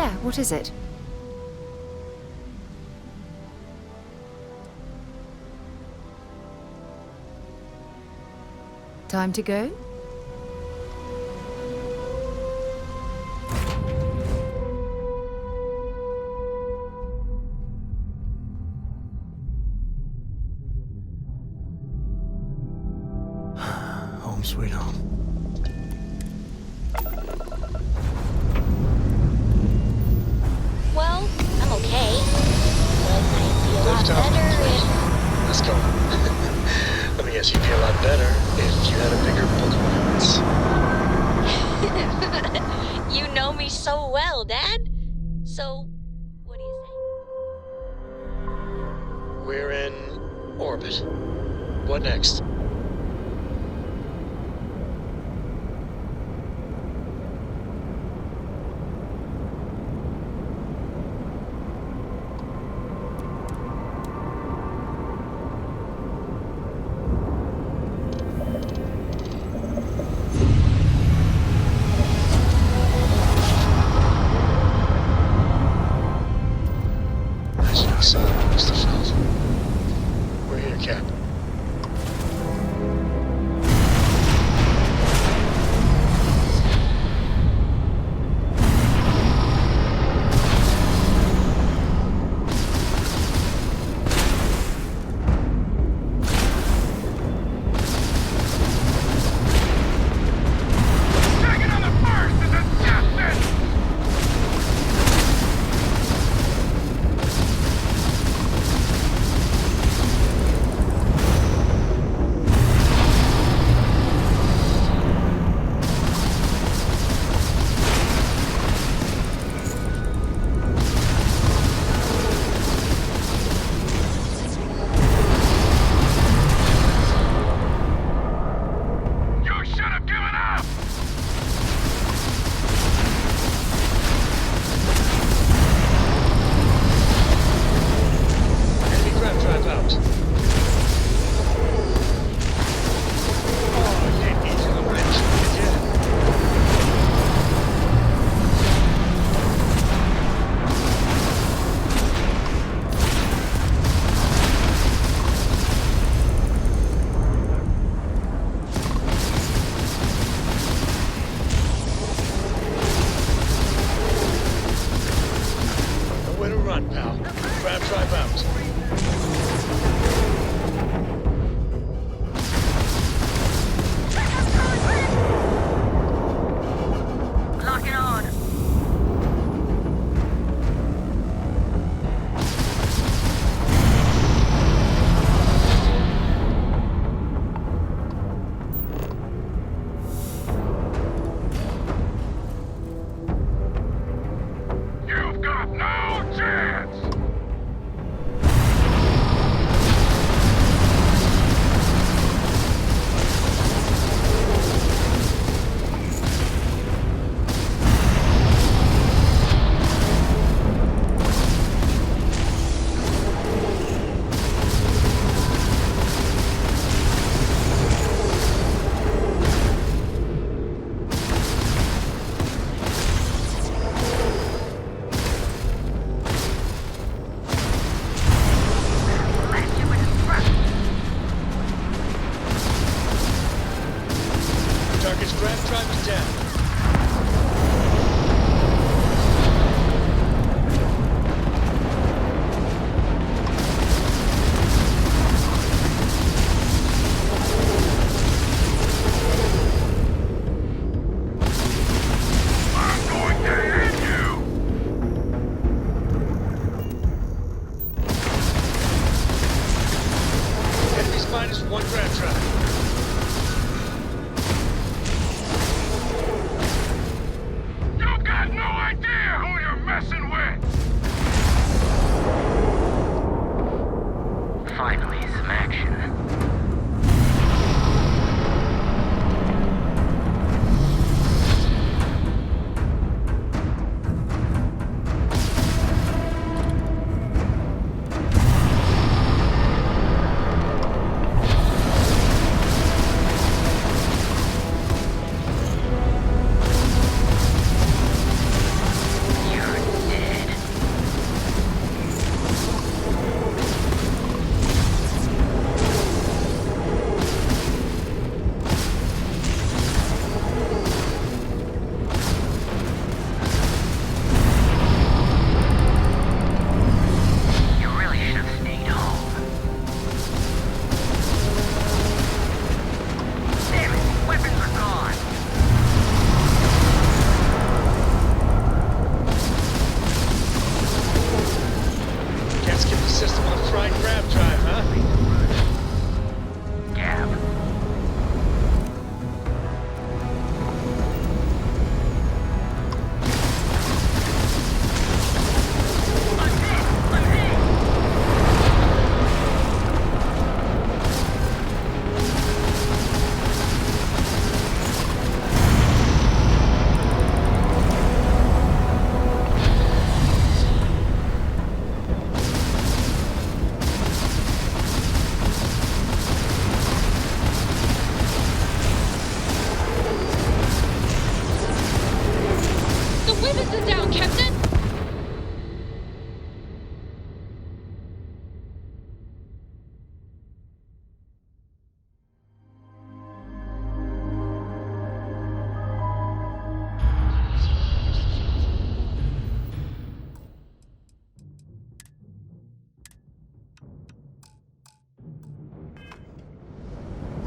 Yeah, what is it? Time to go? Home sweet home. Well, I'm okay. But I'd be a lot better if... Let's go. Let me guess, you'd be a lot better if you had a bigger book of words. You know me so well, Dad. So, what do you say? We're in orbit. What next? Starfield. We're here, Cap.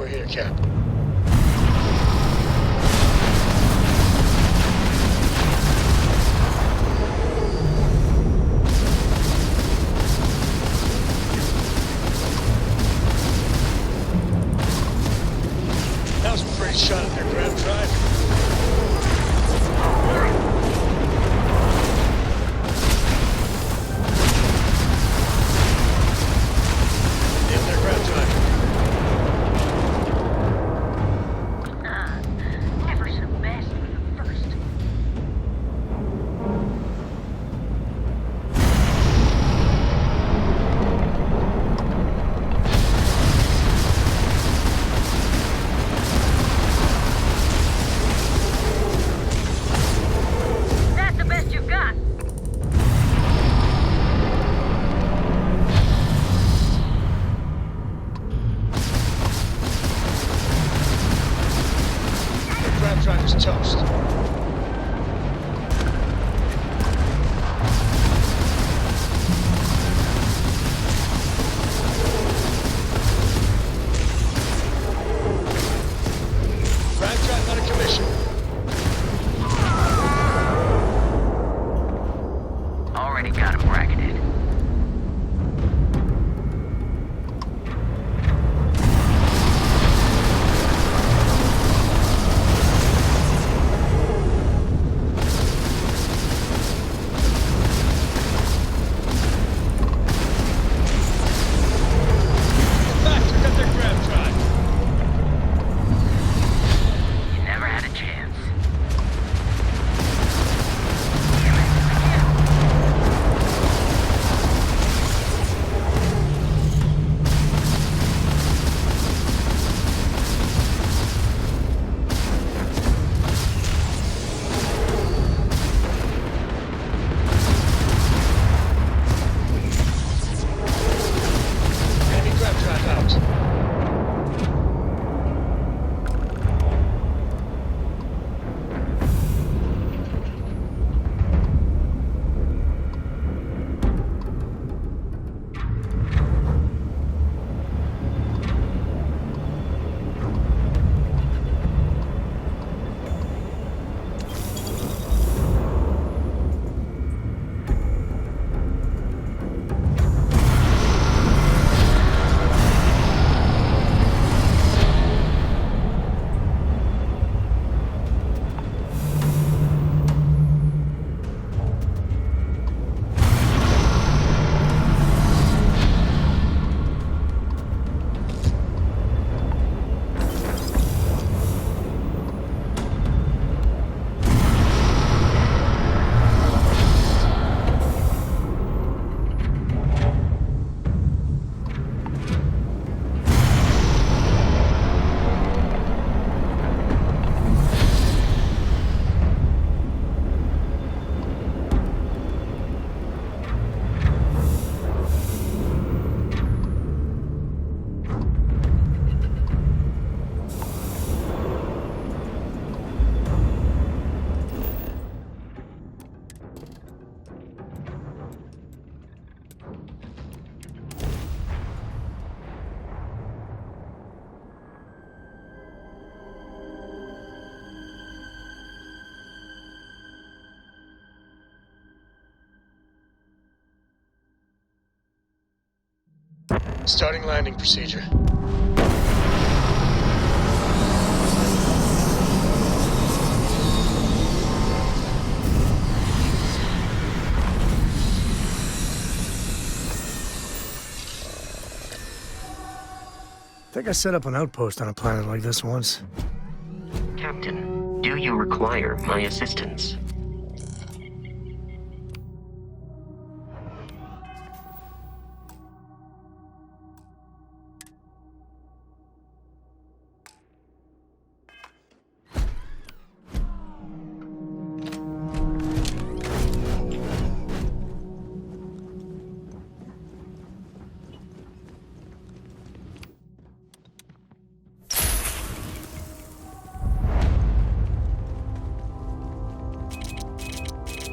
here, Cap. That was a pretty shot at their grab drive. In their grab drive. Never so best for the first. That's the best you've got. Their grab drive is toast. Grab drive out of commission. Already got him bracketed. Factor got their grab drive. You never had a chance. Enemy grab drive out. Starting landing procedure. I think I set up an outpost on a planet like this once. Captain, do you require my assistance?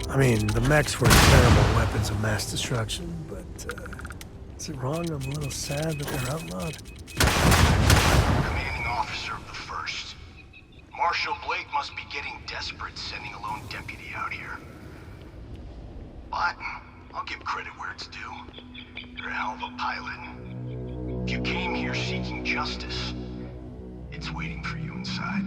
I mean, the mechs were terrible weapons of mass destruction, but is it wrong? I'm a little sad that they're outlawed. Commanding must be getting desperate sending a lone deputy out here. But I'll give credit where it's due. You're a hell of a pilot. If you came here seeking justice, it's waiting for you inside.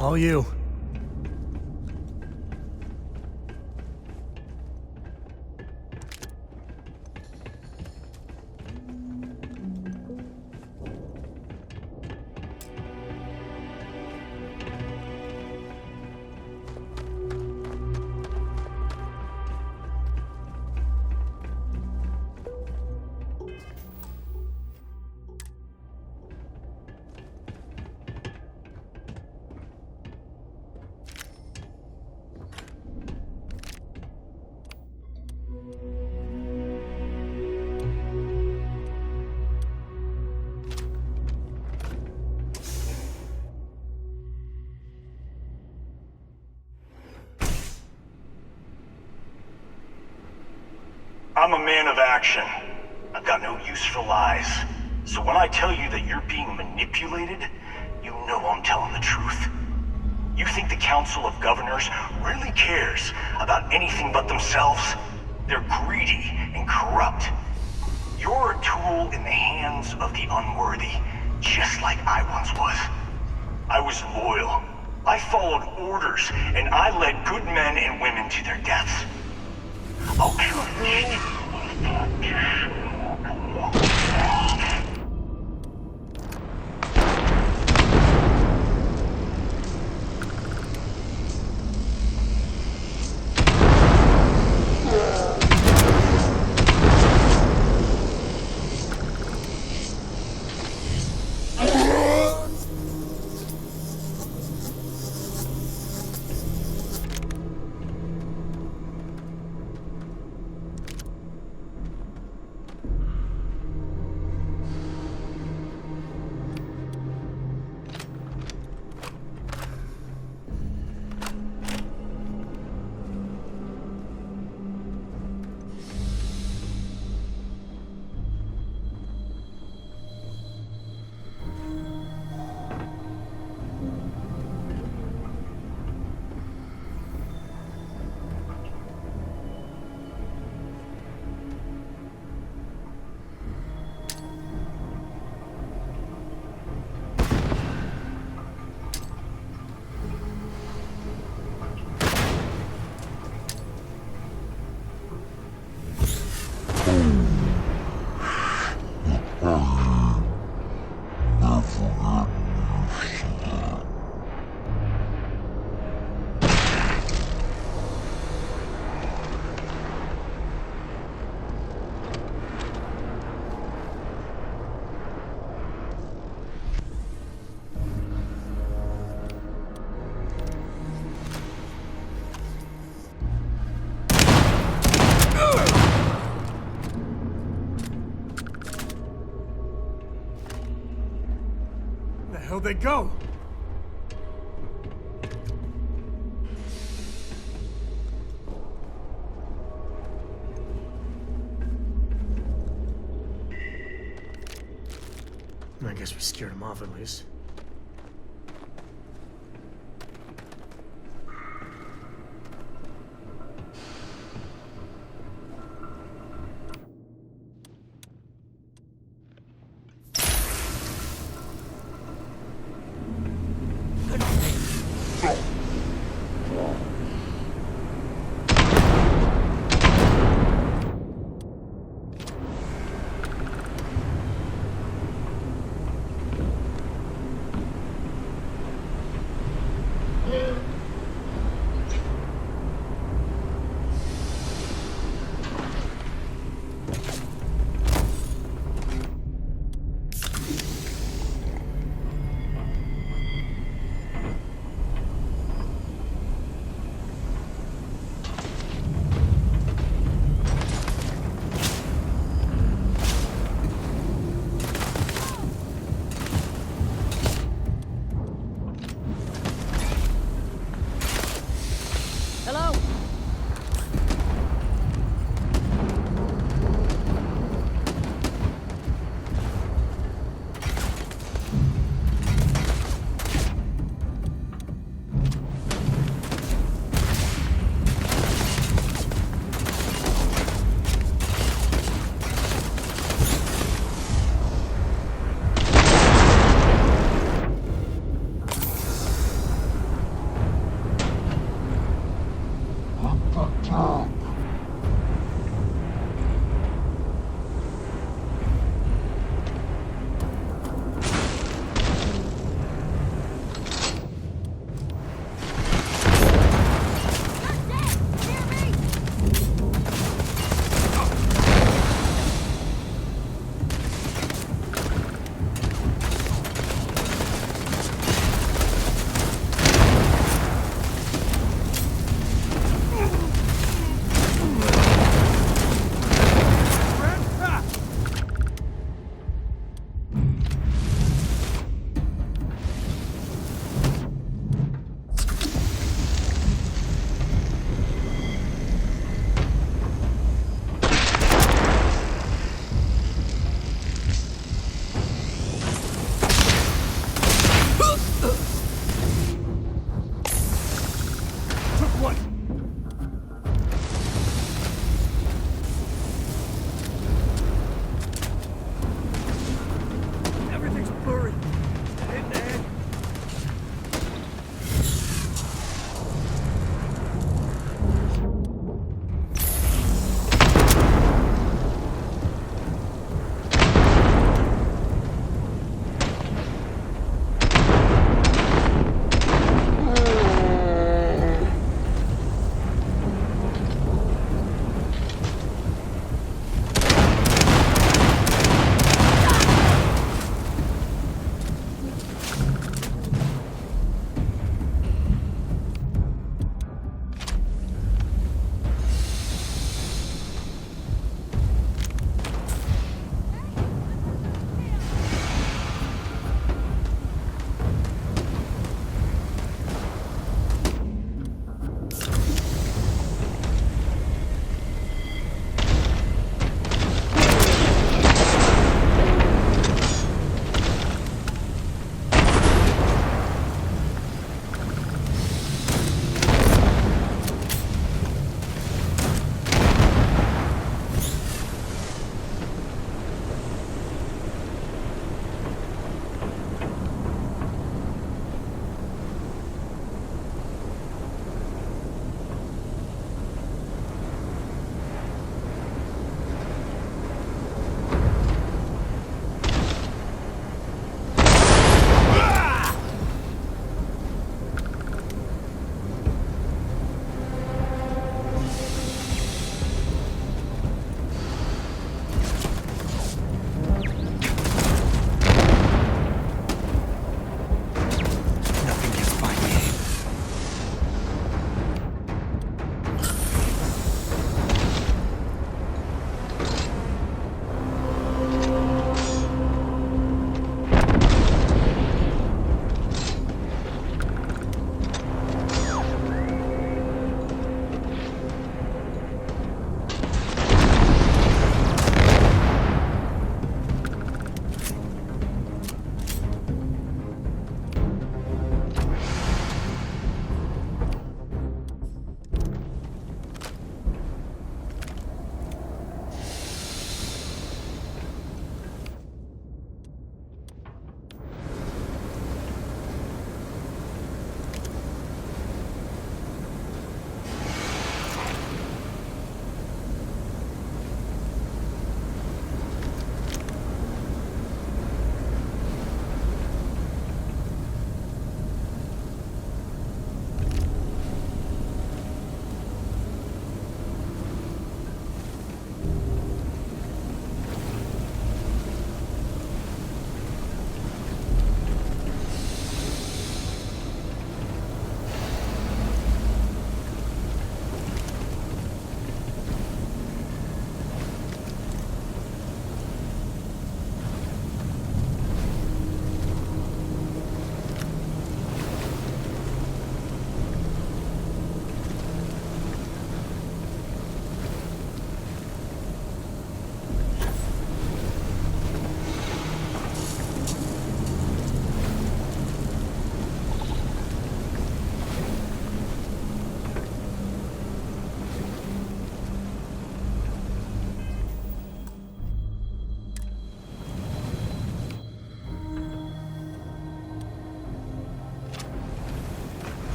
All you. I'm a man of action. I've got no use for lies. So when I tell you that you're being manipulated, you know I'm telling the truth. You think the Council of Governors really cares about anything but themselves? They're greedy and corrupt. You're a tool in the hands of the unworthy, just like I once was. I was loyal. I followed orders, and I led good men and women to their deaths. I'll punish you. Where the hell they go? I guess we scared him off at least.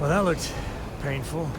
Well, that looked painful.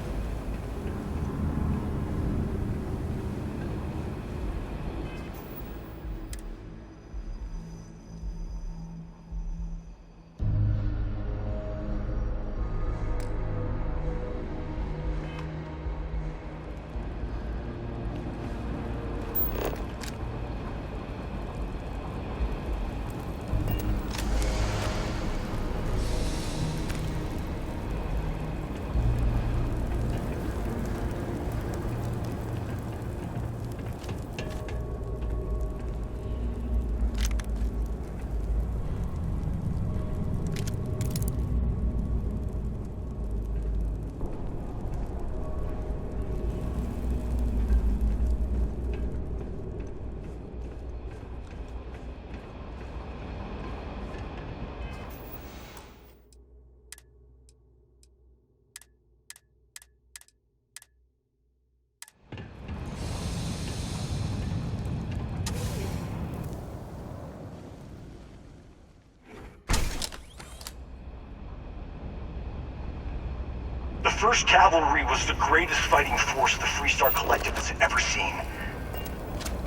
The 1st Cavalry was the greatest fighting force the Freestar Collective has ever seen.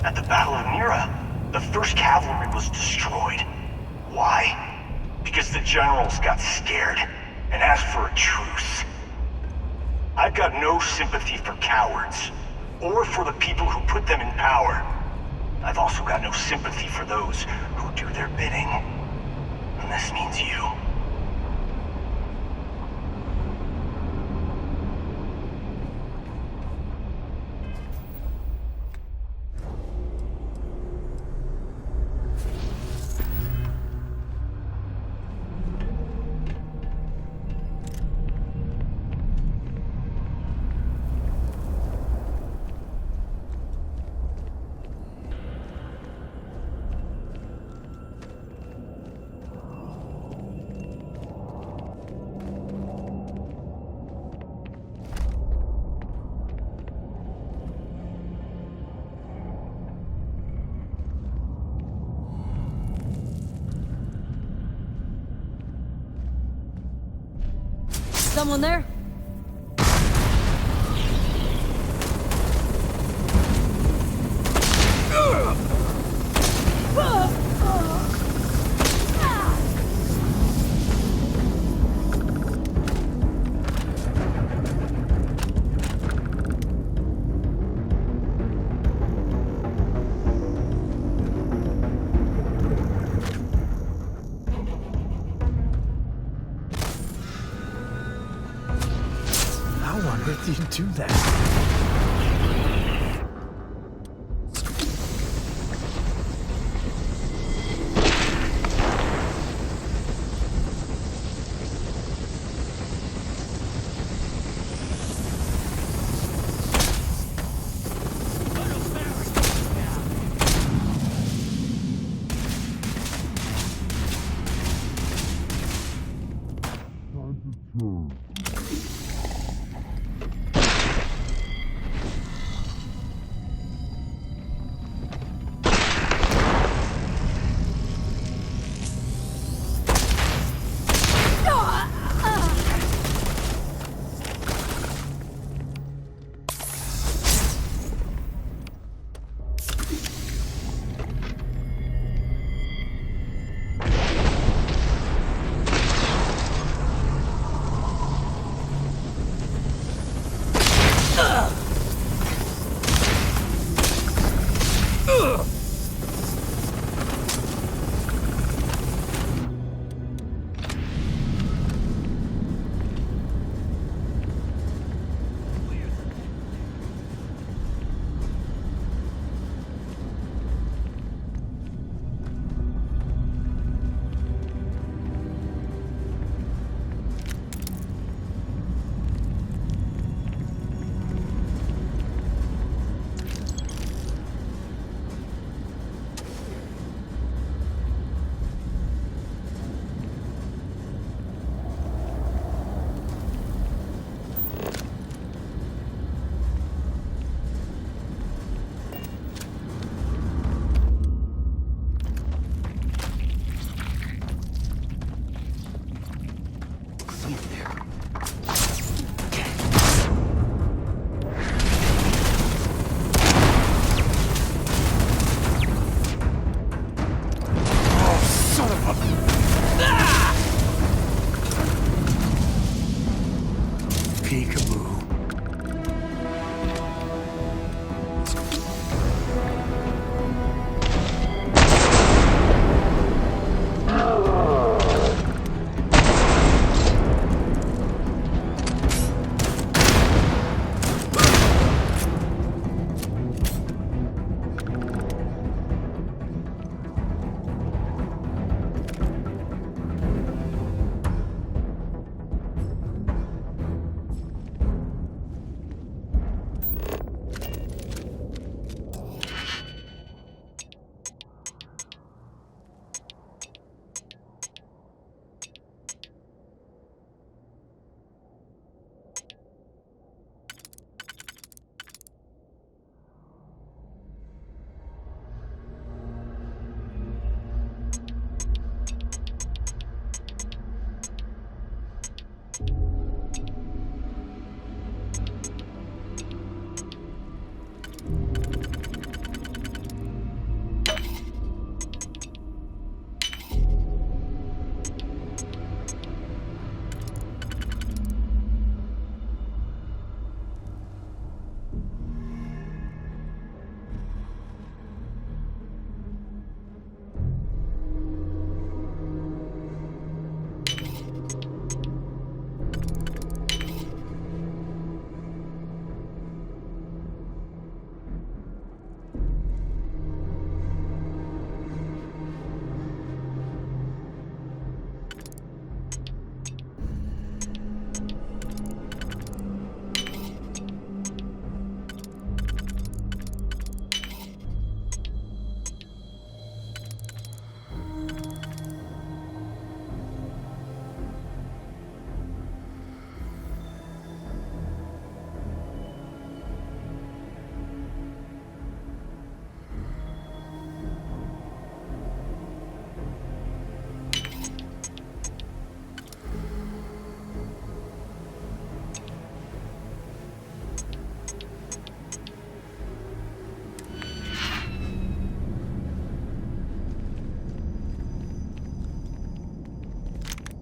At the Battle of Nira, the 1st Cavalry was destroyed. Why? Because the generals got scared and asked for a truce. I've got no sympathy for cowards, or for the people who put them in power. I've also got no sympathy for those who do their bidding. And this means you. Someone there? You didn't do that.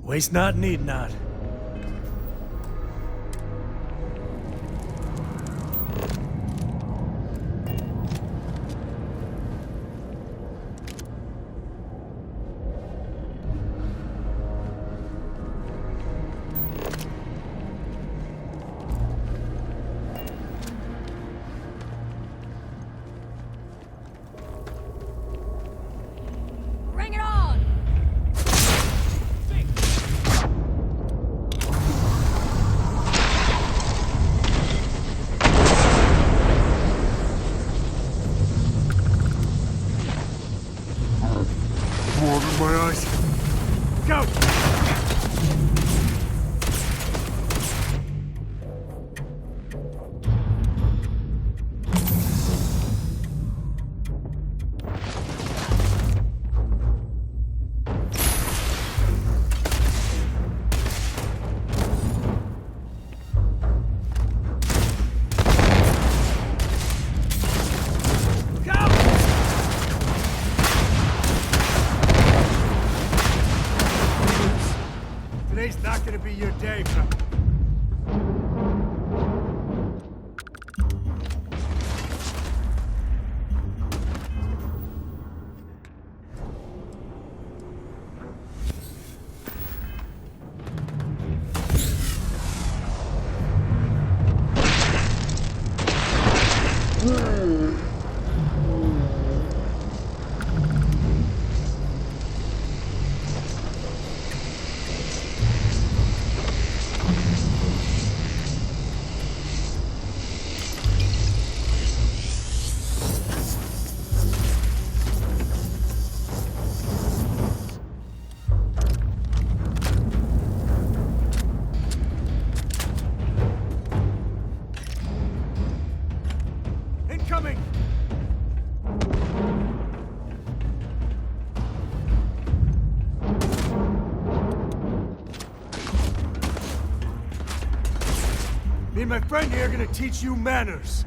Waste not, need not. Bring it on! Blood in my eyes. Go! Today's not gonna be your day, bro. Incoming! Me and my friend here are gonna teach you manners.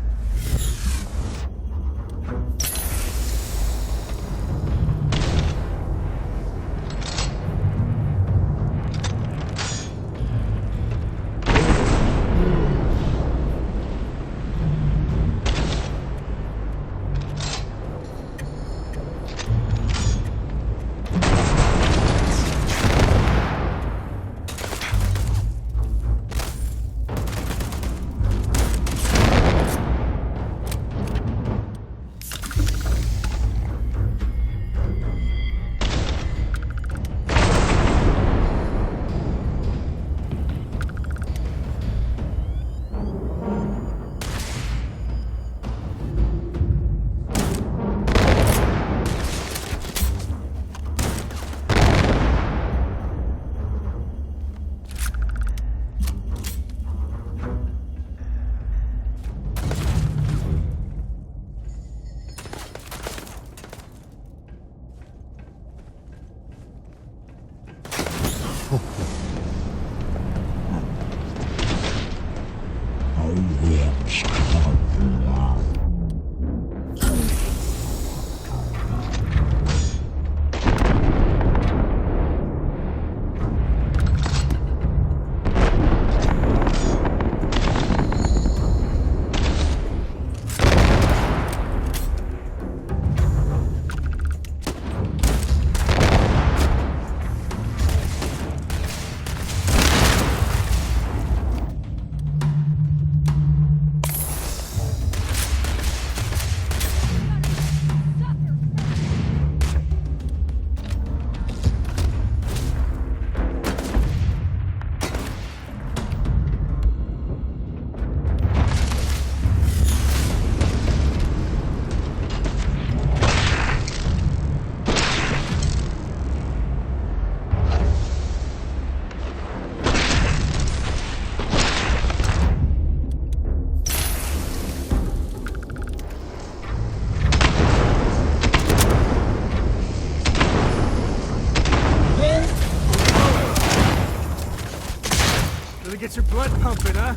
Get your blood pumping, huh?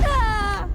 Ah!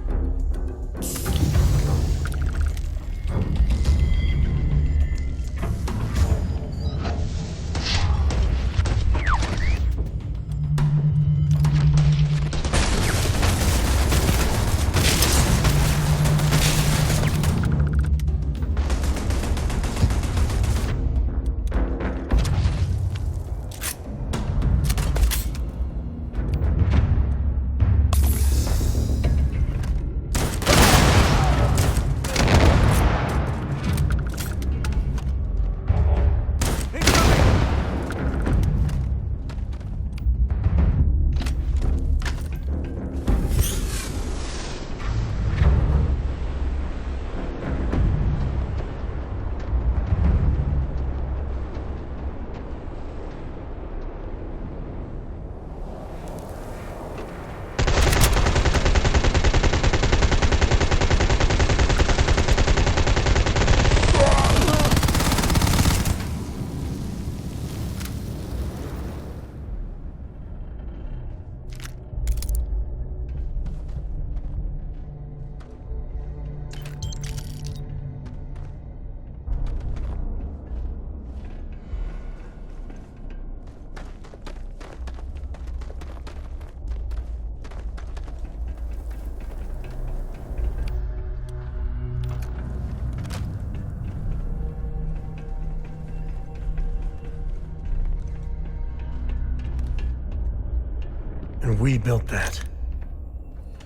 And we built that.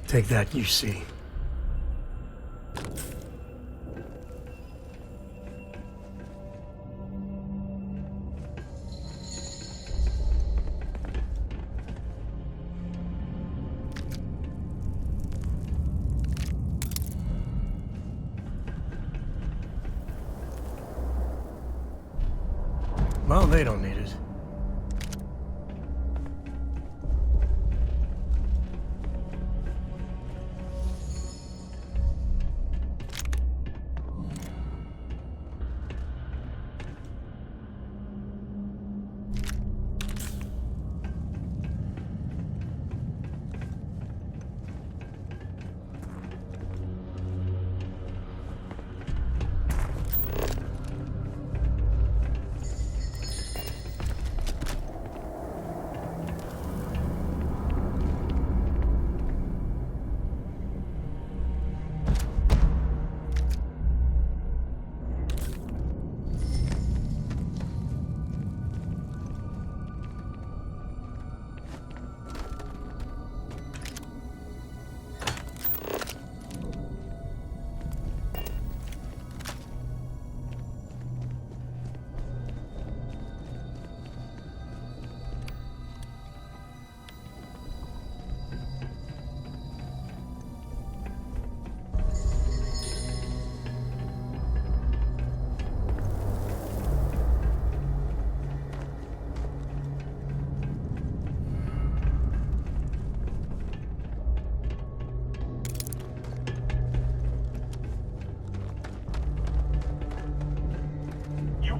Take that, UC. Well, they don't need it.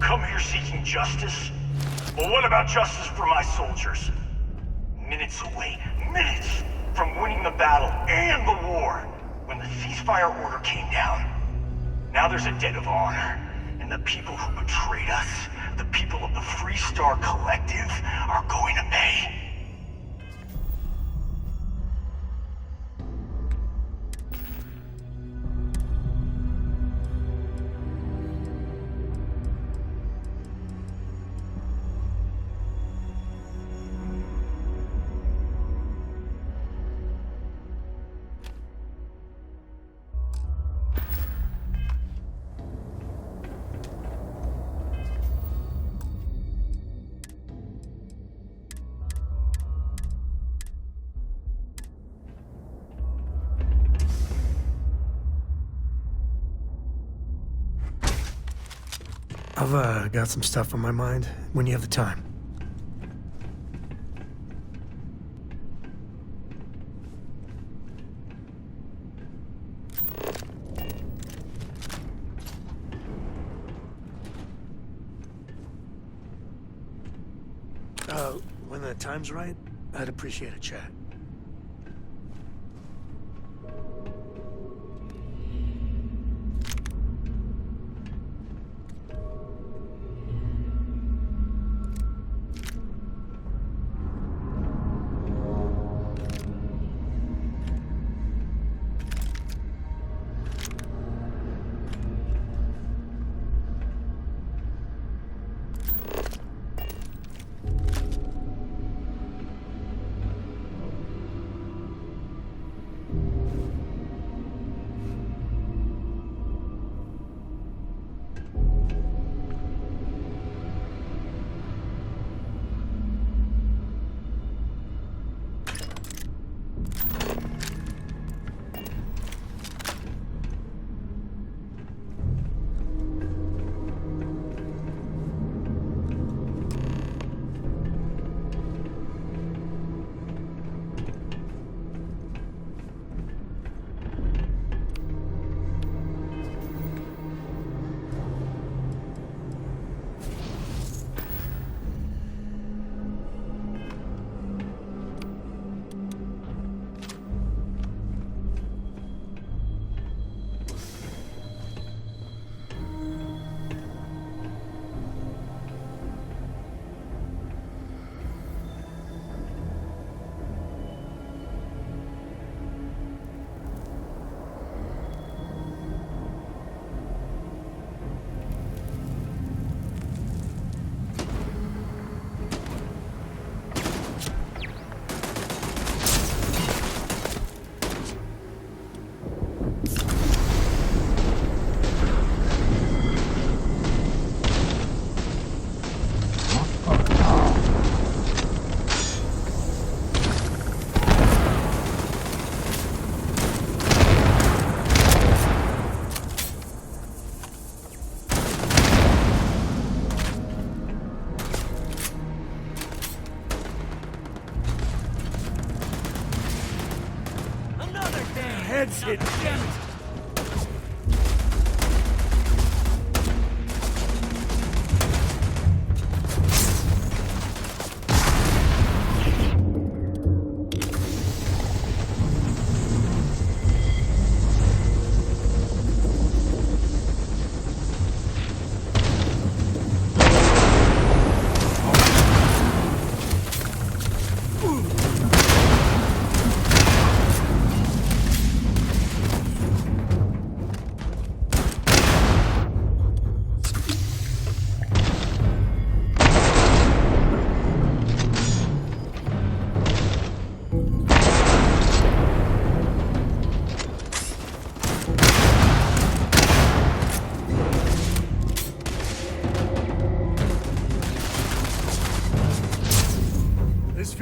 Come here seeking justice? Well, what about justice for my soldiers? Minutes away, minutes from winning the battle and the war, when the ceasefire order came down. Now there's a debt of honor, and the people who betrayed us, the people of the Freestar Collective, are going to pay. I've got some stuff on my mind when you have the time. When the time's right, I'd appreciate a chat.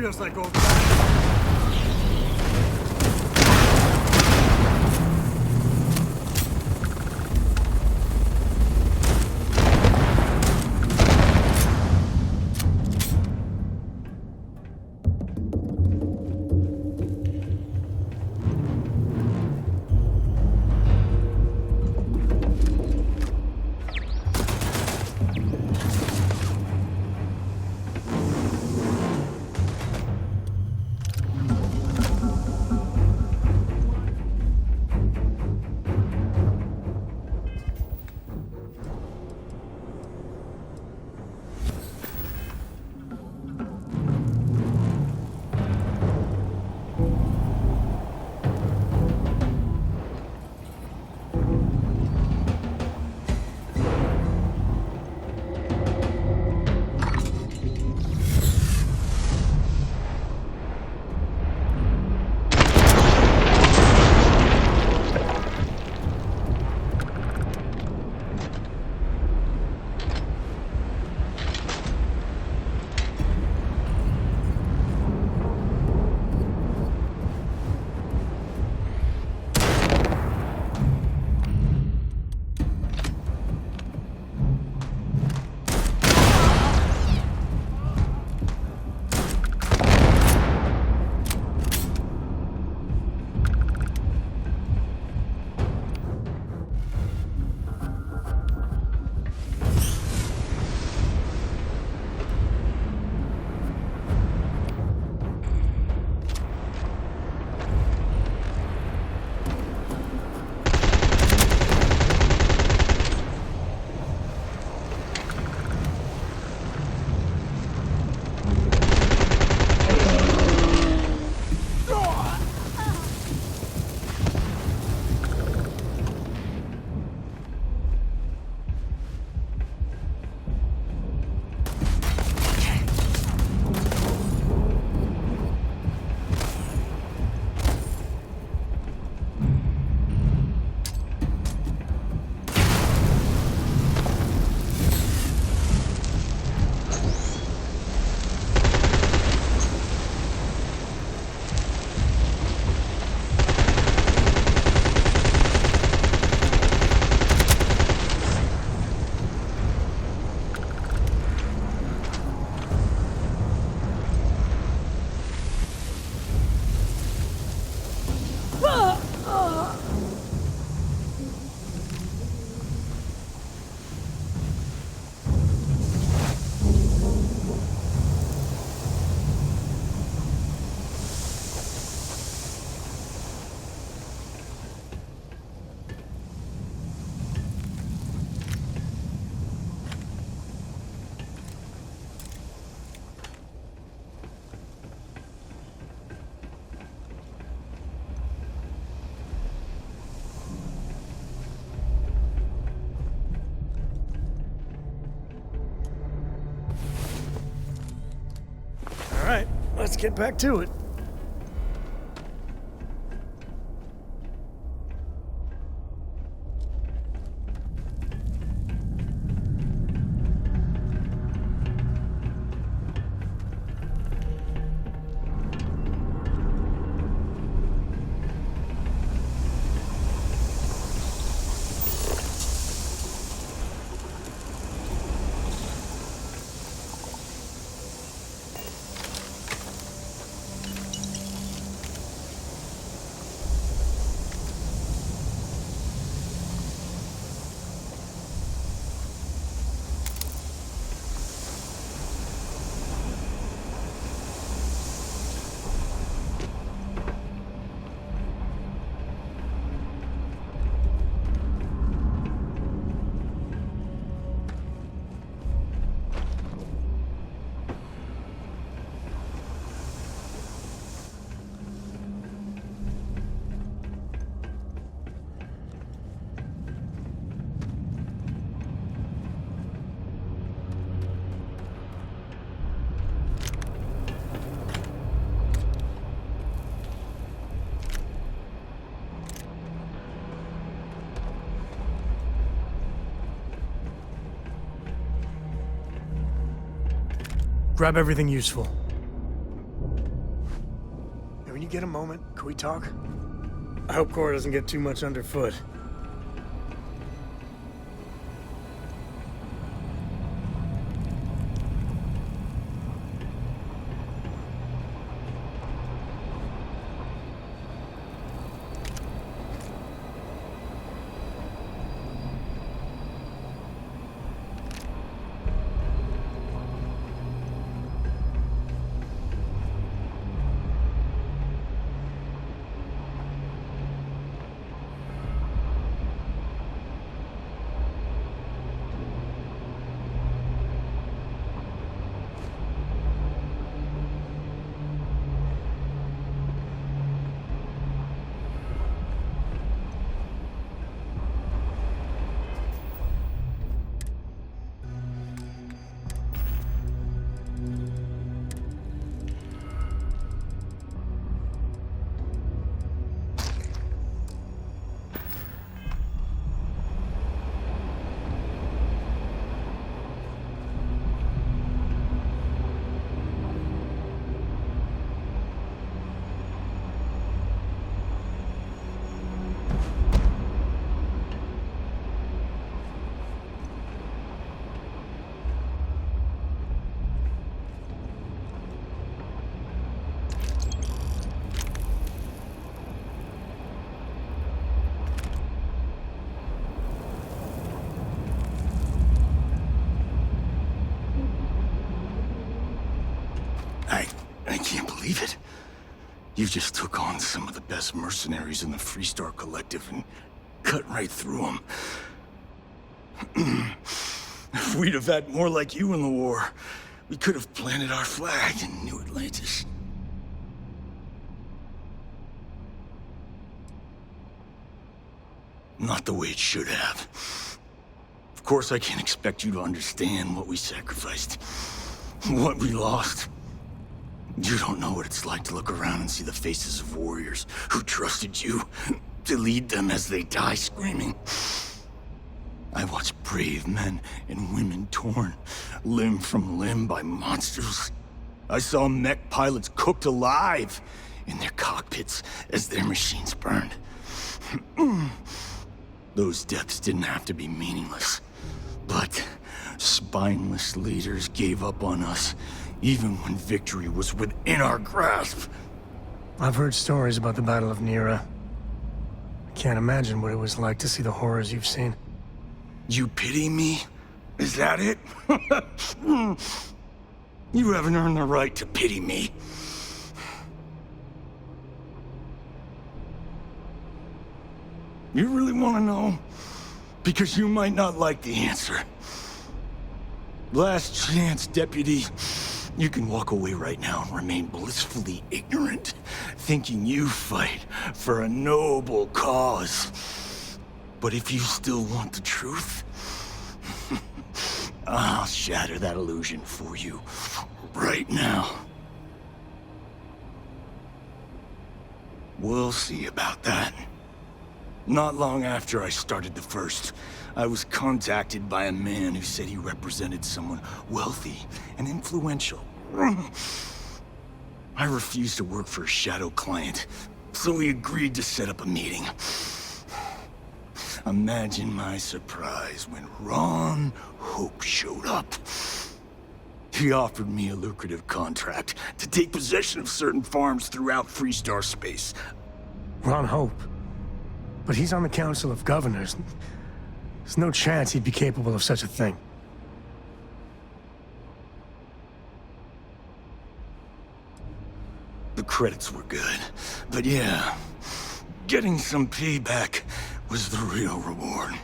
feels like old times. All right, let's get back to it. Grab everything useful. get a moment? Can we talk? I hope Cora doesn't get too much underfoot. I can't believe it. You just took on some of the best mercenaries in the Freestar Collective and cut right through them. If we'd have had more like you in the war, we could have planted our flag in New Atlantis. Not the way it should have. Of course, I can't expect you to understand what we sacrificed, what we lost. You don't know what it's like to look around and see the faces of warriors who trusted you to lead them as they die screaming. I watched brave men and women torn limb from limb by monsters. I saw mech pilots cooked alive in their cockpits as their machines burned. Those deaths didn't have to be meaningless, but spineless leaders gave up on us even when victory was within our grasp. I've heard stories about the Battle of Nera. I can't imagine what it was like to see the horrors you've seen. You pity me? Is that it? You haven't earned the right to pity me. You really want to know? Because you might not like the answer. Last chance, Deputy. You can walk away right now and remain blissfully ignorant, thinking you fight for a noble cause. But if you still want the truth, I'll shatter that illusion for you right now. We'll see about that. Not long after I started the First, I was contacted by a man who said he represented someone wealthy and influential. I refused to work for a shadow client, so he agreed to set up a meeting. Imagine my surprise when Ron Hope showed up. He offered me a lucrative contract to take possession of certain farms throughout Freestar space. Ron Hope? But he's on the Council of Governors. There's no chance he'd be capable of such a thing. The credits were good, but yeah, getting some payback was the real reward.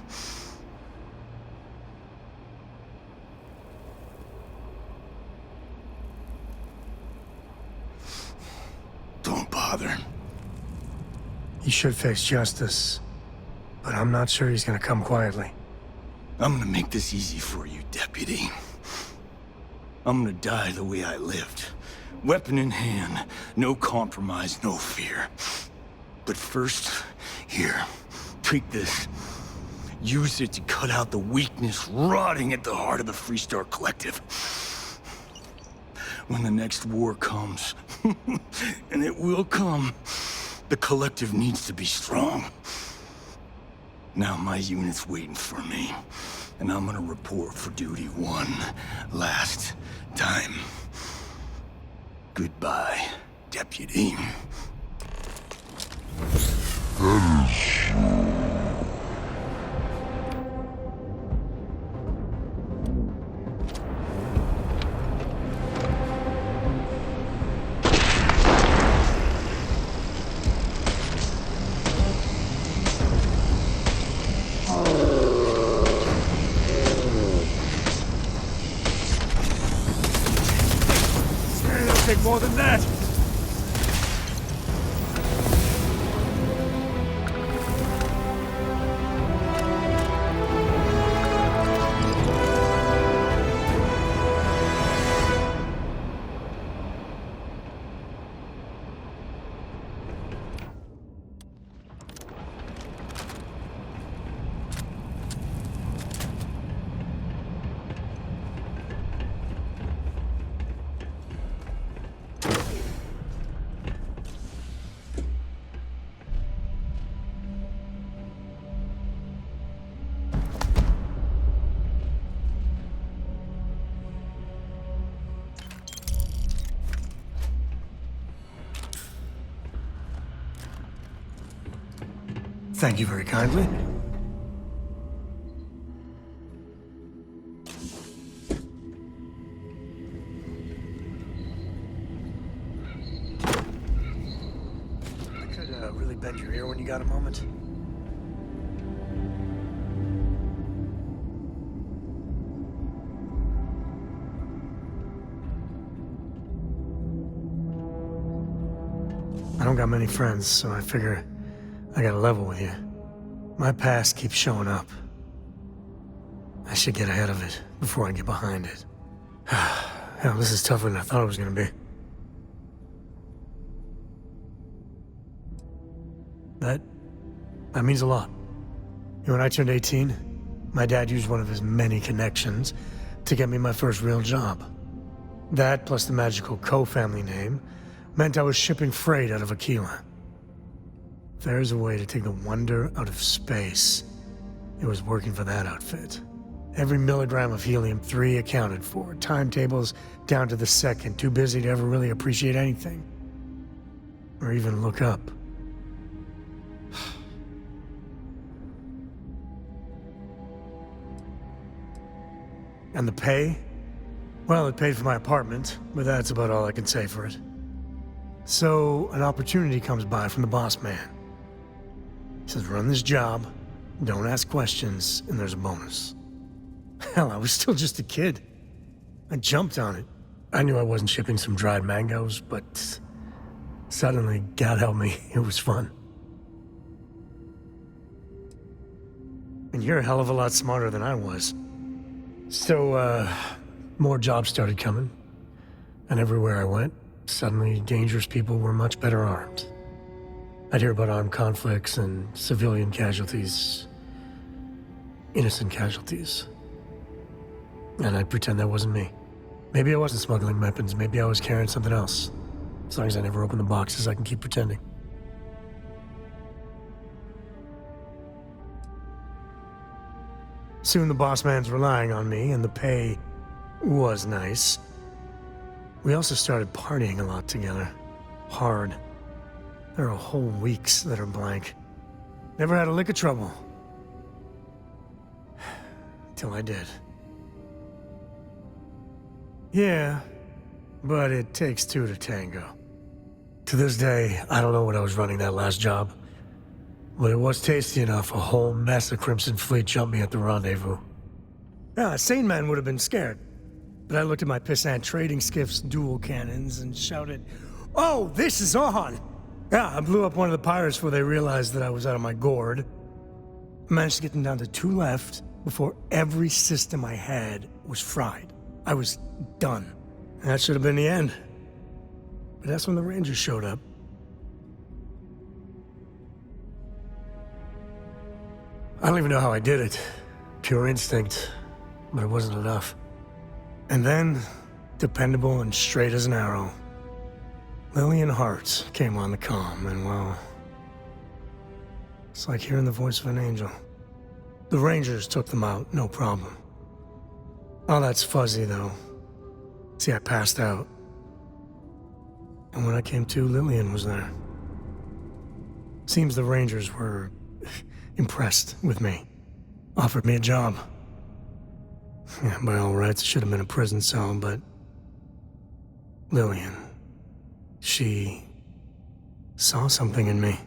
Don't bother. He should face justice, but I'm not sure he's gonna come quietly. I'm gonna make this easy for you, Deputy. I'm gonna die the way I lived. Weapon in hand, no compromise, no fear. But first, here, take this. Use it to cut out the weakness rotting at the heart of the Freestar Collective. When the next war comes, And it will come. The collective needs to be strong. Now my unit's waiting for me, and I'm gonna report for duty one last time. Goodbye, Deputy. Take more than that. Thank you very kindly. I could really bend your ear when you got a moment. I don't got many friends, so I figure I gotta level with you. My past keeps showing up. I should get ahead of it before I get behind it. Hell, this is tougher than I thought it was gonna be. That means a lot. You know, when I turned 18, my dad used one of his many connections to get me my first real job. That, plus the magical co-family name, meant I was shipping freight out of Aquila. If there's a way to take the wonder out of space, it was working for that outfit. Every milligram of helium-3 accounted for, timetables down to the second, too busy to ever really appreciate anything. Or even look up. And the pay? Well, it paid for my apartment, but that's about all I can say for it. So, an opportunity comes by from the boss man. He says, run this job, don't ask questions, and there's a bonus. Hell, I was still just a kid. I jumped on it. I knew I wasn't shipping some dried mangoes, but suddenly, God help me, it was fun. And you're a hell of a lot smarter than I was. So, more jobs started coming. And everywhere I went, suddenly dangerous people were much better armed. I'd hear about armed conflicts and civilian casualties. Innocent casualties. And I'd pretend that wasn't me. Maybe I wasn't smuggling weapons, maybe I was carrying something else. As long as I never open the boxes, I can keep pretending. Soon the boss man's relying on me, and the pay was nice. We also started partying a lot together. Hard. There are whole weeks that are blank. Never had a lick of trouble. Till I did. Yeah, but it takes two to tango. To this day, I don't know what I was running that last job. But it was tasty enough, a whole mess of Crimson Fleet jumped me at the rendezvous. Yeah, a sane man would have been scared. But I looked at my pissant trading skiff's dual cannons and shouted, "Oh, this is on!" Yeah, I blew up one of the pirates before they realized that I was out of my gourd. I managed to get them down to 2 left before every system I had was fried. I was done. And that should have been the end. But that's when the Rangers showed up. I don't even know how I did it. Pure instinct. But it wasn't enough. And then, dependable and straight as an arrow, Lillian Hart came on the comm, and well, it's like hearing the voice of an angel. The Rangers took them out, no problem. All that's fuzzy, though. See, I passed out. And when I came to, Lillian was there. Seems the Rangers were impressed with me. Offered me a job. Yeah, by all rights, it should have been a prison cell, but... Lillian... she... saw something in me.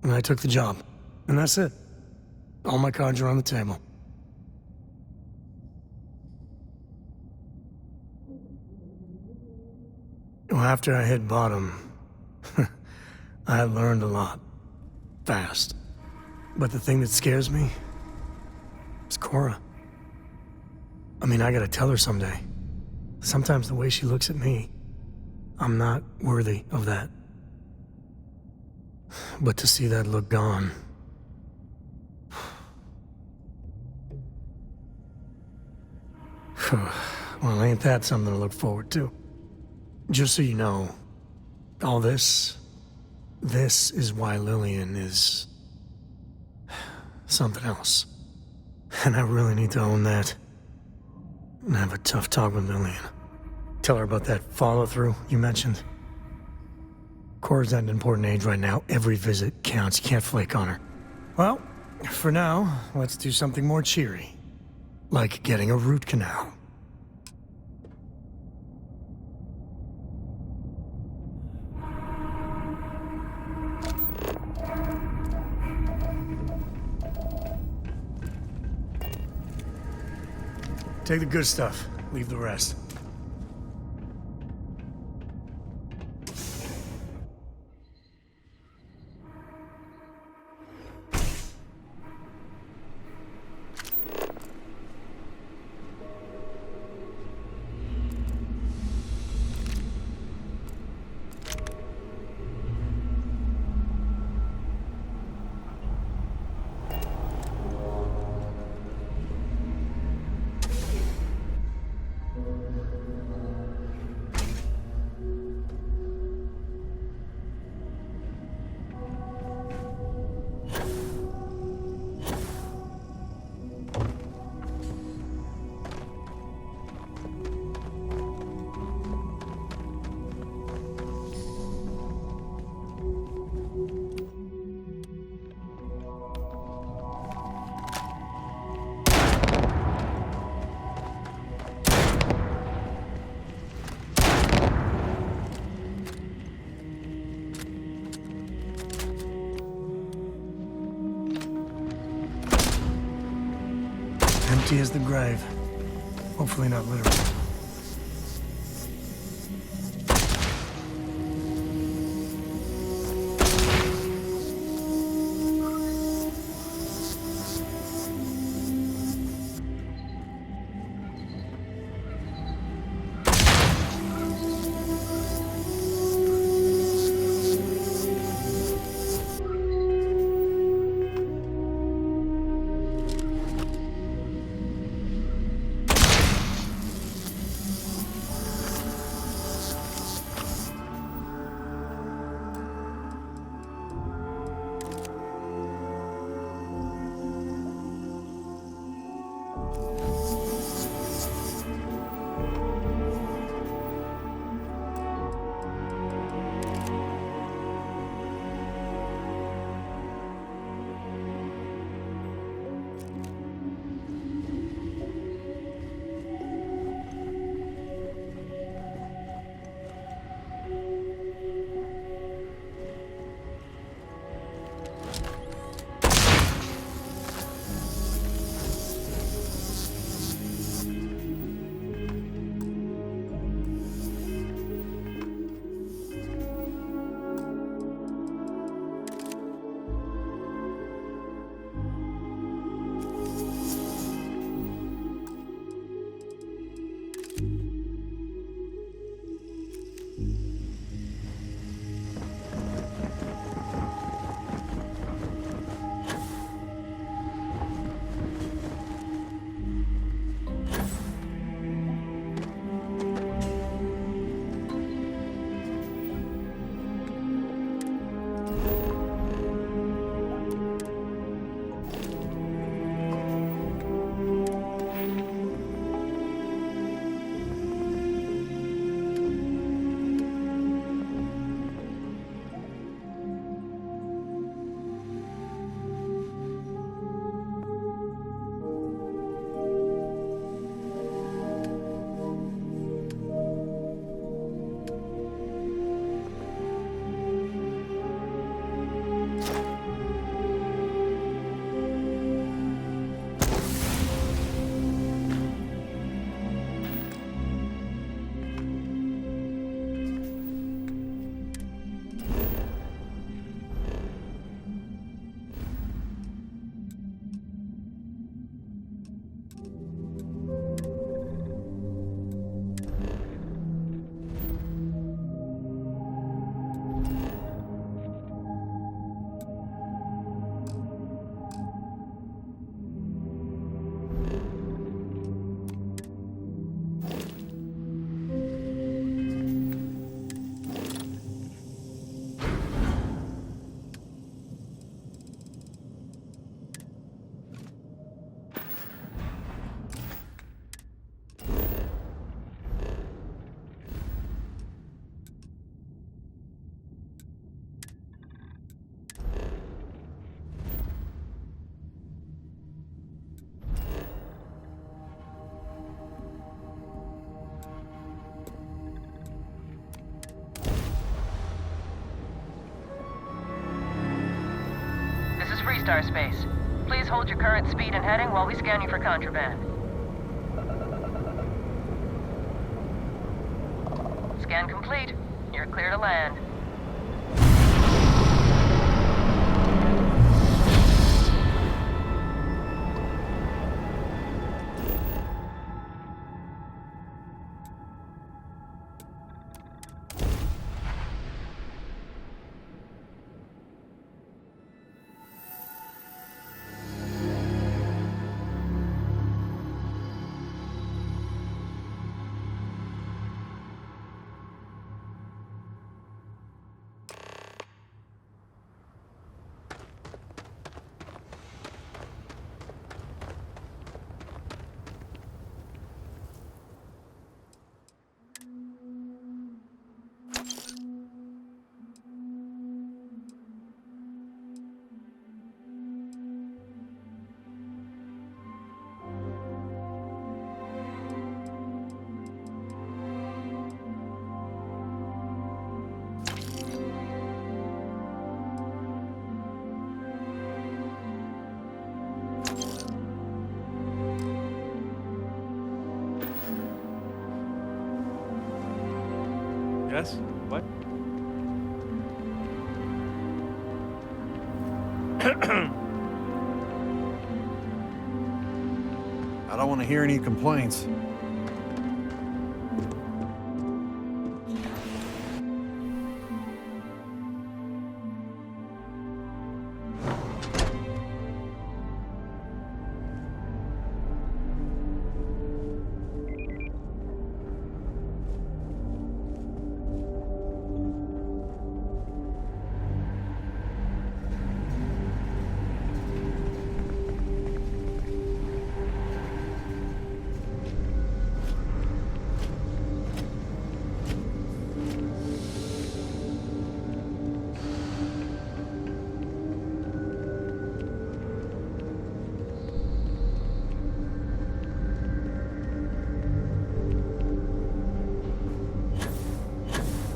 And I took the job. And that's it. All my cards are on the table. Well, after I hit bottom, I learned a lot. Fast. But the thing that scares me is Cora. I mean, I gotta tell her someday. Sometimes the way she looks at me, I'm not worthy of that. But to see that look gone... well, ain't that something to look forward to? Just so you know, all this is why Lillian is... something else. And I really need to own that. And have a tough talk with Lillian. Tell her about that follow-through you mentioned. Cora's at an important age right now. Every visit counts. You can't flake on her. Well, for now, let's do something more cheery. Like getting a root canal. Take the good stuff, leave the rest. Empty as the grave. Hopefully not literal. Freestar space. Please hold your current speed and heading while we scan you for contraband. Scan complete. You're clear to land. Yes? What? I don't want to hear any complaints.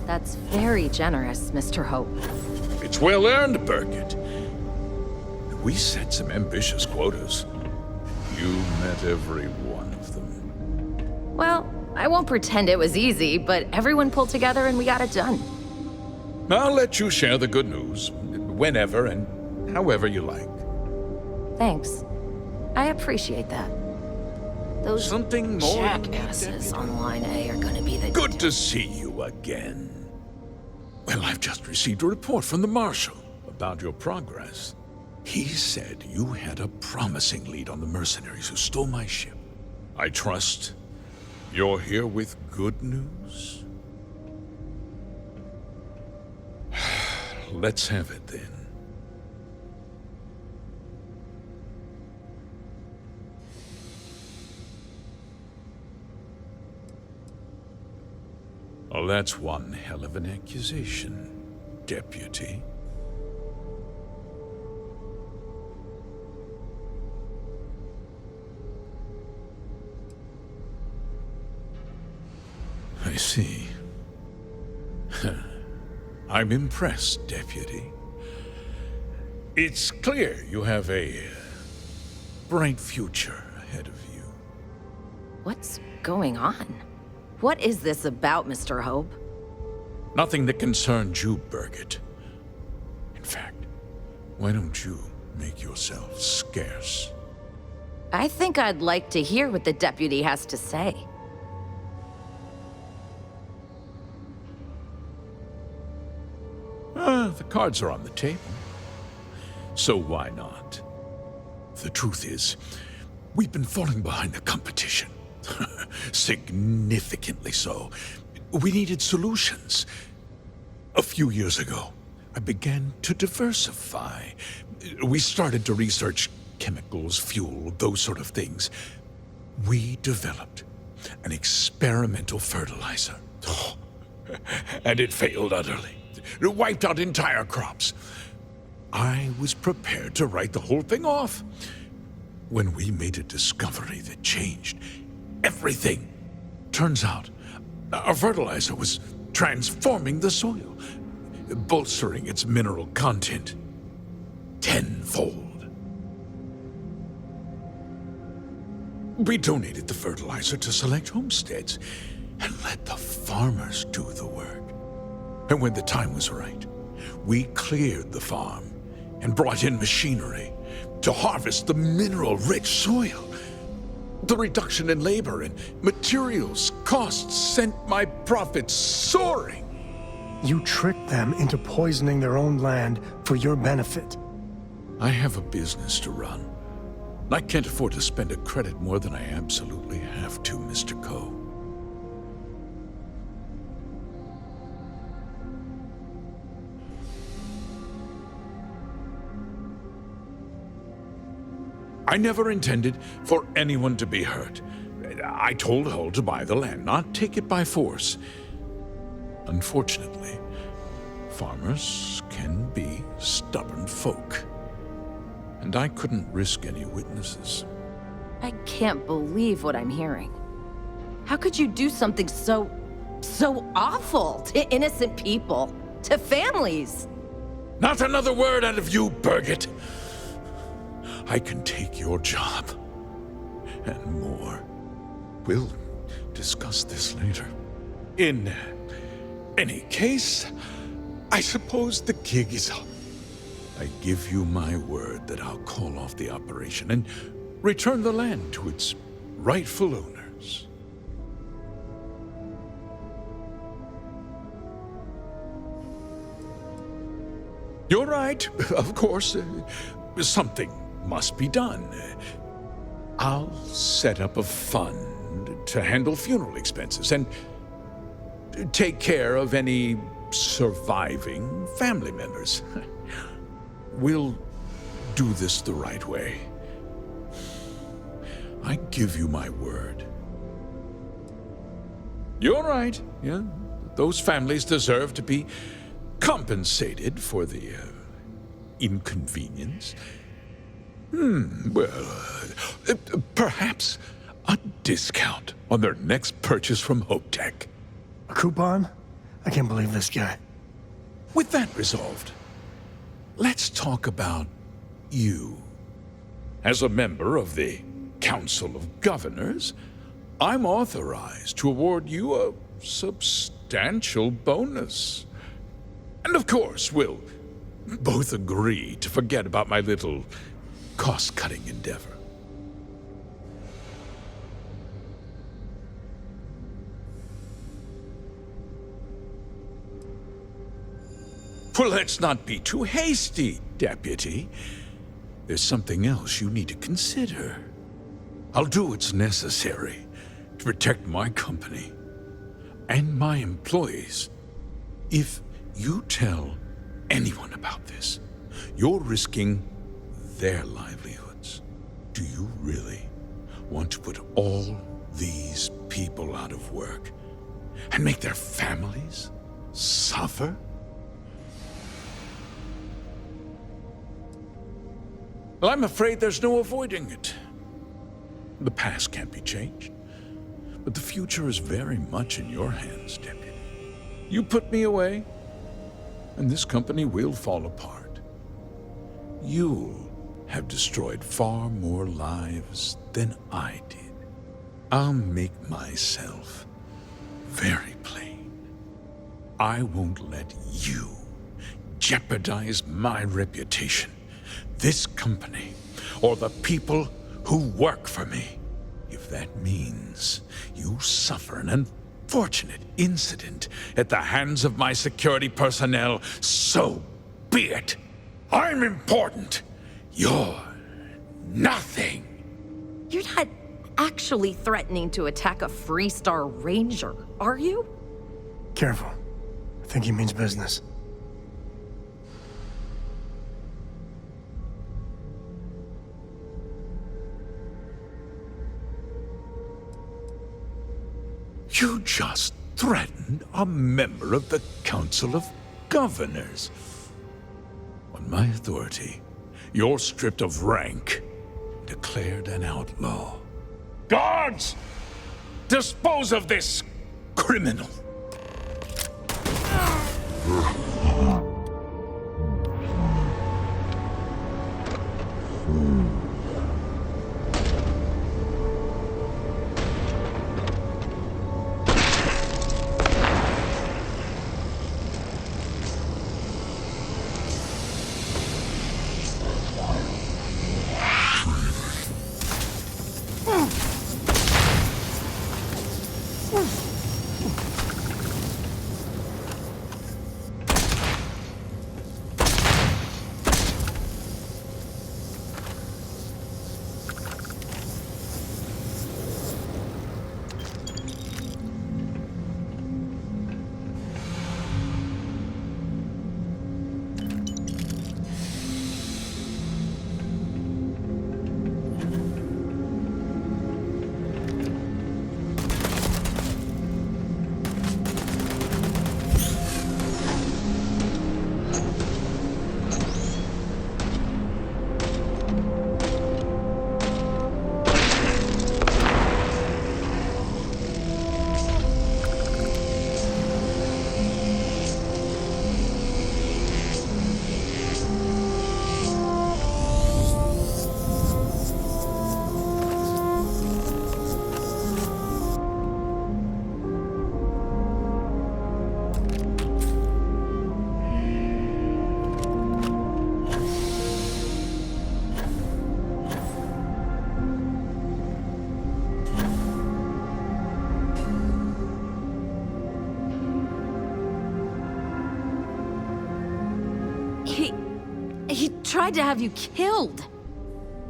That's very generous, Mr. Hope. It's well earned, Burkett. We set some ambitious quotas. You met every one of them. Well, I won't pretend it was easy, but everyone pulled together and we got it done. I'll let you share the good news, whenever and however you like. Thanks. I appreciate that. Those Something more jackasses on Line A are gonna be the... Good to see you again. Well, I've just received a report from the Marshal about your progress. He said you had a promising lead on the mercenaries who stole my ship. I trust you're here with good news? Let's have it then. Well, that's one hell of an accusation, Deputy. I see. I'm impressed, Deputy. It's clear you have a bright future ahead of you. What's going on? What is this about, Mr. Hope? Nothing that concerns you, Burkett. In fact, why don't you make yourself scarce? I think I'd like to hear what the deputy has to say. The cards are on the table. So why not? The truth is, we've been falling behind the competition. Significantly so. We needed solutions. A few years ago, I began to diversify. We started to research chemicals, fuel, those sort of things. We developed an experimental fertilizer. And it failed utterly. It wiped out entire crops. I was prepared to write the whole thing off when we made a discovery that changed everything. Turns out, our fertilizer was transforming the soil, bolstering its mineral content tenfold. We donated the fertilizer to select homesteads and let the farmers do the work. And when the time was right, we cleared the farm and brought in machinery to harvest the mineral-rich soil. The reduction in labor and materials costs sent my profits soaring. You tricked them into poisoning their own land for your benefit. I have a business to run. I can't afford to spend a credit more than I absolutely have to, Mr. Coe. I never intended for anyone to be hurt. I told Hull to buy the land, not take it by force. Unfortunately, farmers can be stubborn folk. And I couldn't risk any witnesses. I can't believe what I'm hearing. How could you do something so awful to innocent people, to families? Not another word out of you, Birgit! I can take your job, and more. We'll discuss this later. In any case, I suppose the gig is up. I give you my word that I'll call off the operation and return the land to its rightful owners. You're right, of course. Something must be done. I'll set up a fund to handle funeral expenses and take care of any surviving family members. We'll do this the right way. I give you my word. You're right. Yeah, those families deserve to be compensated for the inconvenience. Well, perhaps a discount on their next purchase from HopeTech. A coupon? I can't believe this guy. With that resolved, let's talk about you. As a member of the Council of Governors, I'm authorized to award you a substantial bonus. And of course, we'll both agree to forget about my little cost-cutting endeavor. Well, let's not be too hasty, Deputy. There's something else you need to consider. I'll do what's necessary to protect my company and my employees. If you tell anyone about this, you're risking their livelihoods. Do you really want to put all these people out of work and make their families suffer? Well, I'm afraid there's no avoiding it. The past can't be changed, but the future is very much in your hands, Deputy. You put me away, and this company will fall apart. You'll have destroyed far more lives than I did. I'll make myself very plain. I won't let you jeopardize my reputation, this company, or the people who work for me. If that means you suffer an unfortunate incident at the hands of my security personnel, so be it. I'm important. You're nothing. You're not actually threatening to attack a Freestar Ranger, are you? Careful. I think he means business. You just threatened a member of the Council of Governors. On my authority, you're stripped of rank, declared an outlaw. Guards! Dispose of this criminal! tried to have you killed.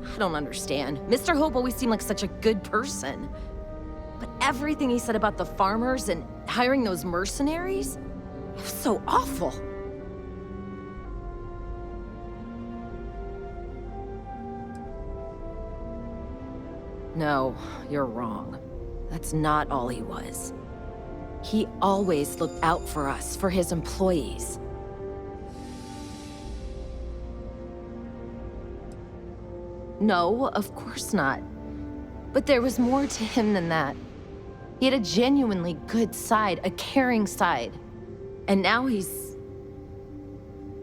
I don't understand. Mr. Hope always seemed like such a good person. But everything he said about the farmers and hiring those mercenaries, it was so awful. No, you're wrong. That's not all he was. He always looked out for us, for his employees. No, of course not. But there was more to him than that. He had a genuinely good side, a caring side. And now he's...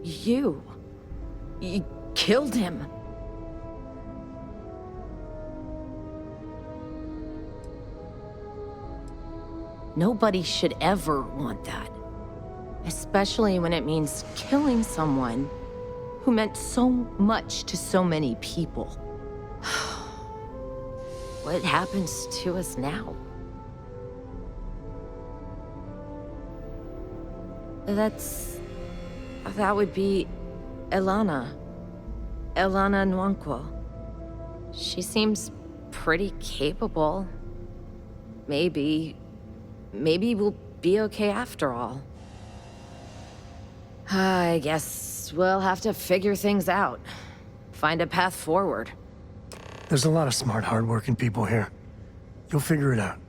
You killed him. Nobody should ever want that. Especially when it means killing someone who meant so much to so many people. What happens to us now? That would be Elana. Elana Nwankwo. She seems pretty capable. Maybe we'll be okay after all. I guess we'll have to figure things out. Find a path forward. There's a lot of smart, hardworking people here. You'll figure it out.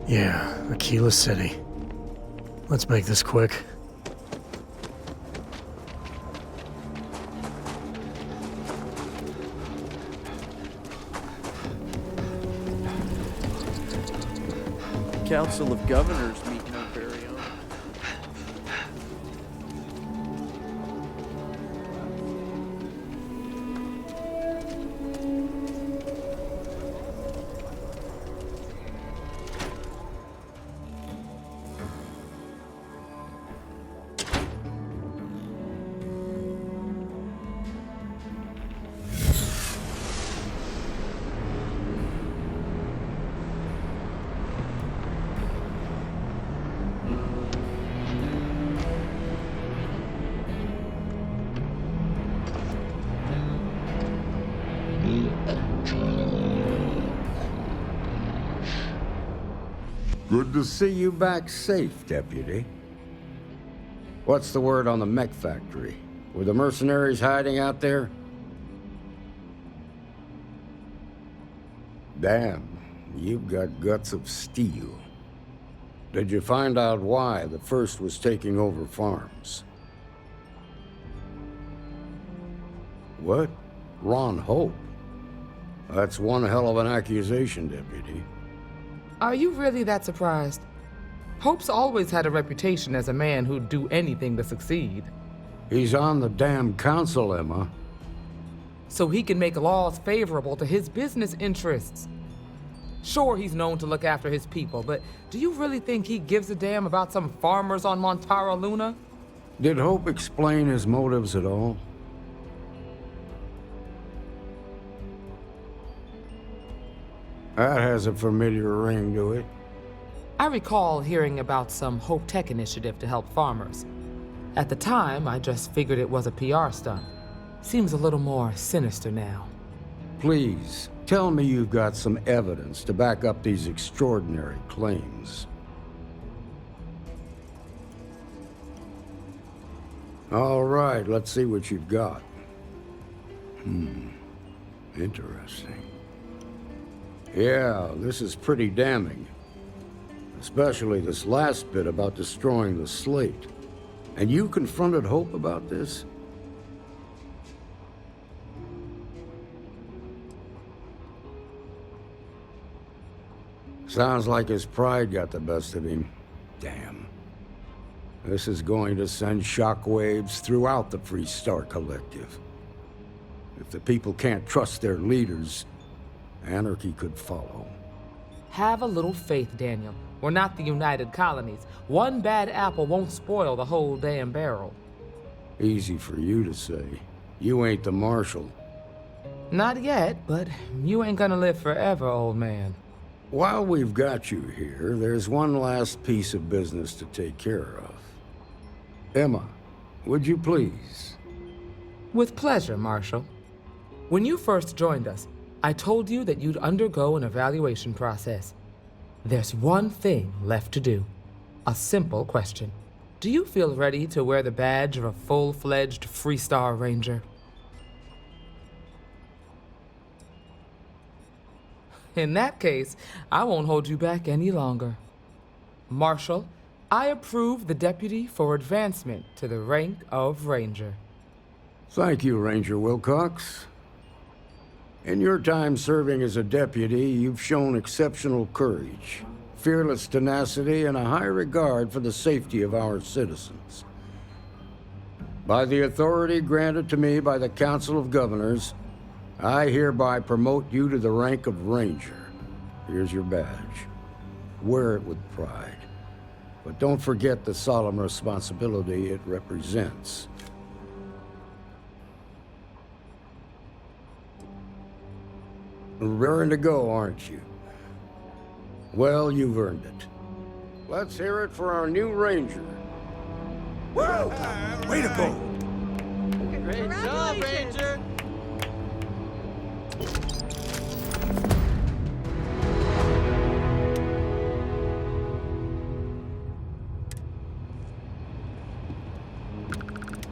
Yeah, Aquila City. Let's make this quick. Council of Governors meeting up very own. Good to see you back safe, Deputy. What's the word on the Mech factory? Were the mercenaries hiding out there? Damn, you've got guts of steel. Did you find out why the First was taking over farms? What? Ron Hope? That's one hell of an accusation, Deputy. Are you really that surprised? Hope's always had a reputation as a man who'd do anything to succeed. He's on the damn council, Emma. So he can make laws favorable to his business interests. Sure, he's known to look after his people, but do you really think he gives a damn about some farmers on Montara Luna? Did Hope explain his motives at all? That has a familiar ring to it. I recall hearing about some Hope Tech initiative to help farmers. At the time, I just figured it was a PR stunt. Seems a little more sinister now. Please, tell me you've got some evidence to back up these extraordinary claims. All right, let's see what you've got. Interesting. Yeah, this is pretty damning. Especially this last bit about destroying the slate. And you confronted Hope about this? Sounds like his pride got the best of him. Damn. This is going to send shockwaves throughout the Freestar Collective. If the people can't trust their leaders, anarchy could follow. Have a little faith, Daniel. We're not the United Colonies. One bad apple won't spoil the whole damn barrel. Easy for you to say. You ain't the marshal. Not yet, but you ain't gonna live forever, old man. While we've got you here, there's one last piece of business to take care of. Emma, would you please? With pleasure, Marshal. When you first joined us, I told you that you'd undergo an evaluation process. There's one thing left to do. A simple question. Do you feel ready to wear the badge of a full-fledged Freestar Ranger? In that case, I won't hold you back any longer. Marshal, I approve the deputy for advancement to the rank of Ranger. Thank you, Ranger Wilcox. In your time serving as a deputy, you've shown exceptional courage, fearless tenacity, and a high regard for the safety of our citizens. By the authority granted to me by the Council of Governors, I hereby promote you to the rank of Ranger. Here's your badge. Wear it with pride. But don't forget the solemn responsibility it represents. Raring to go, aren't you? Well, you've earned it. Let's hear it for our new Ranger. Woo! Way to go! Great job, Ranger!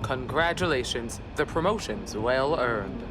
Congratulations. The promotion's well earned.